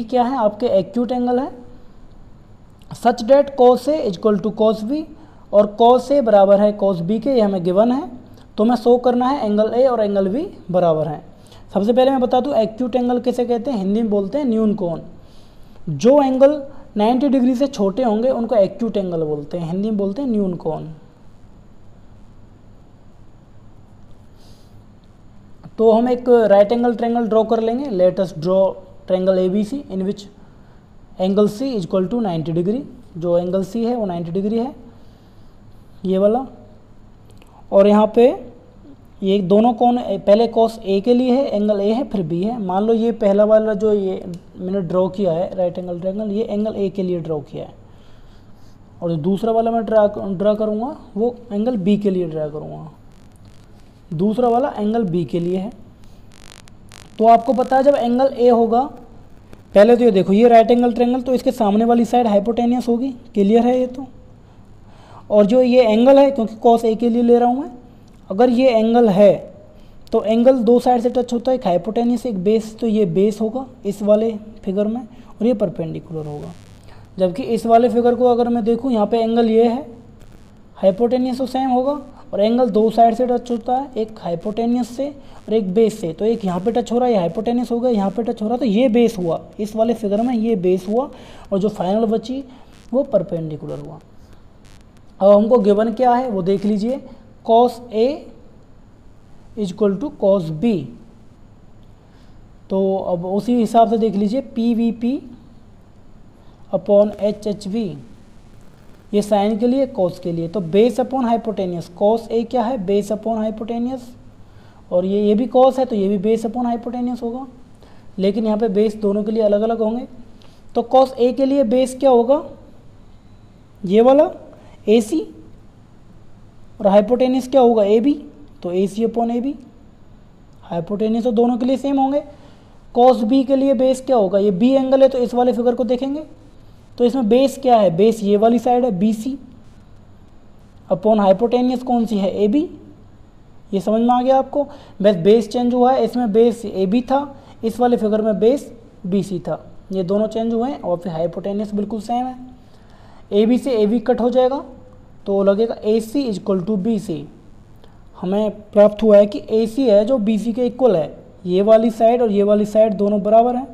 क्या है, आपके एक्यूट एंगल है। Such that cos A equal to cos B, और कॉस ए बराबर है कॉस बी के, ये हमें गिवन है। तो हमें शो करना है एंगल ए और एंगल बी बराबर हैं। सबसे पहले मैं बता दूं एक्यूट एंगल किसे कहते हैं, हिंदी में बोलते हैं न्यून कोण। जो एंगल 90 डिग्री से छोटे होंगे उनको एक्यूट एंगल बोलते हैं, हिंदी में बोलते हैं न्यून कोण। तो हम एक राइट एंगल ट्रायंगल ड्रॉ कर लेंगे। Let us draw triangle ABC in which angle C equal to 90 degree. जो एंगल C है वो 90 डिग्री है, ये वाला। और यहाँ पे ये दोनों कोण, पहले कॉस A के लिए है, एंगल A है, फिर B है। मान लो ये पहला वाला जो ये मैंने ड्रॉ किया है राइट एंगल ट्रायंगल, ये एंगल A के लिए ड्रॉ किया है, और जो दूसरा वाला मैं ड्रा करूँगा वो एंगल B के लिए ड्रा करूँगा। दूसरा वाला एंगल B के लिए है। तो आपको पता है जब एंगल A होगा, पहले तो ये देखो ये राइट एंगल ट्रायंगल, तो इसके सामने वाली साइड हाइपोटेनियस होगी, क्लियर है ये तो। और जो ये एंगल है, क्योंकि कॉस A के लिए ले रहा हूँ मैं, अगर ये एंगल है तो एंगल दो साइड से टच होता है, एक हाइपोटेनियस एक बेस, तो ये बेस होगा इस वाले फिगर में, और ये परपेंडिकुलर होगा। जबकि इस वाले फिगर को अगर मैं देखूँ, यहाँ पे एंगल ये है, हाइपोटेनियस तो सेम होगा, और एंगल दो साइड से टच होता है, एक हाइपोटेनियस से और एक बेस से। तो एक यहाँ पे टच हो रहा है, ये हाइपोटेनियस हो गया, यहाँ पे टच हो रहा है, तो ये बेस हुआ, इस वाले फिगर में ये बेस हुआ, और जो फाइनल बची वो परपेंडिकुलर हुआ। अब हमको गिवन क्या है वो देख लीजिए, cos A equal to cos B। तो अब उसी हिसाब से देख लीजिए PVP अपॉन HHV, ये साइन के लिए, कॉस के लिए। तो base upon hypotenuse, cos A क्या है, बेस अपॉन हाइपोटेनियस, और ये भी कॉस है तो ये भी बेस अपॉन हाइपोटेनियस होगा, लेकिन यहाँ पे बेस दोनों के लिए अलग अलग होंगे। तो कॉस A के लिए बेस क्या होगा, ये वाला AC, और हाइपोटेनियस क्या होगा AB, तो AC अपॉन AB। हाइपोटेनियस तो दोनों के लिए सेम होंगे। कॉस B के लिए बेस क्या होगा, ये B एंगल है तो इस वाले फिगर को देखेंगे तो इसमें बेस क्या है, बेस ये वाली साइड है BC अपॉन हाइपोटेनियस कौन सी है AB। ये समझ में आ गया आपको, बस बेस चेंज हुआ है, इसमें बेस AB था, इस वाले फिगर में बेस BC था, ये दोनों चेंज हुए हैं, और फिर हाइपोटेनियस बिल्कुल सेम है। AB से AB कट हो जाएगा तो लगेगा AC इक्वल टू BC। हमें प्राप्त हुआ है कि AC है जो BC के इक्वल है, ये वाली साइड और ये वाली साइड दोनों बराबर हैं,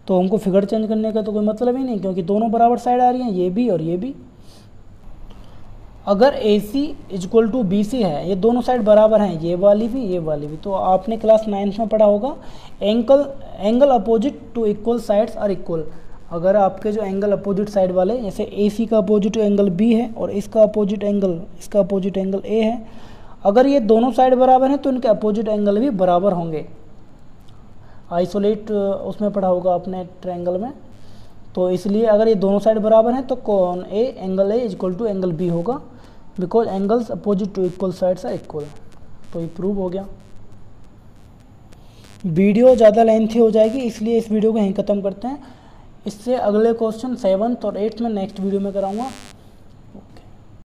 तो हमको फिगर चेंज करने का तो कोई मतलब ही नहीं, क्योंकि दोनों बराबर साइड आ रही हैं, ये भी और ये भी। अगर AC इक्वल टू BC है, ये दोनों साइड बराबर हैं, ये वाली भी, तो आपने क्लास 9th में पढ़ा होगा angle opposite to equal sides are equal. अगर आपके जो एंगल अपोजिट साइड वाले, जैसे AC का अपोजिट एंगल B है और इसका अपोजिट एंगल A है, अगर ये दोनों साइड बराबर हैं तो इनके अपोजिट एंगल भी बराबर होंगे। आइसोलेट उसमें पढ़ा होगा आपने ट्रायंगल में, तो इसलिए अगर ये दोनों साइड बराबर हैं तो कौन angle A equal to angle B होगा, because angles opposite to equal sides are equal. तो ये प्रूव हो गया। वीडियो ज़्यादा लेंथी हो जाएगी, इसलिए इस वीडियो को यहीं ख़त्म करते हैं। इससे अगले क्वेश्चन 7th और 8th में नेक्स्ट वीडियो में कराऊंगा।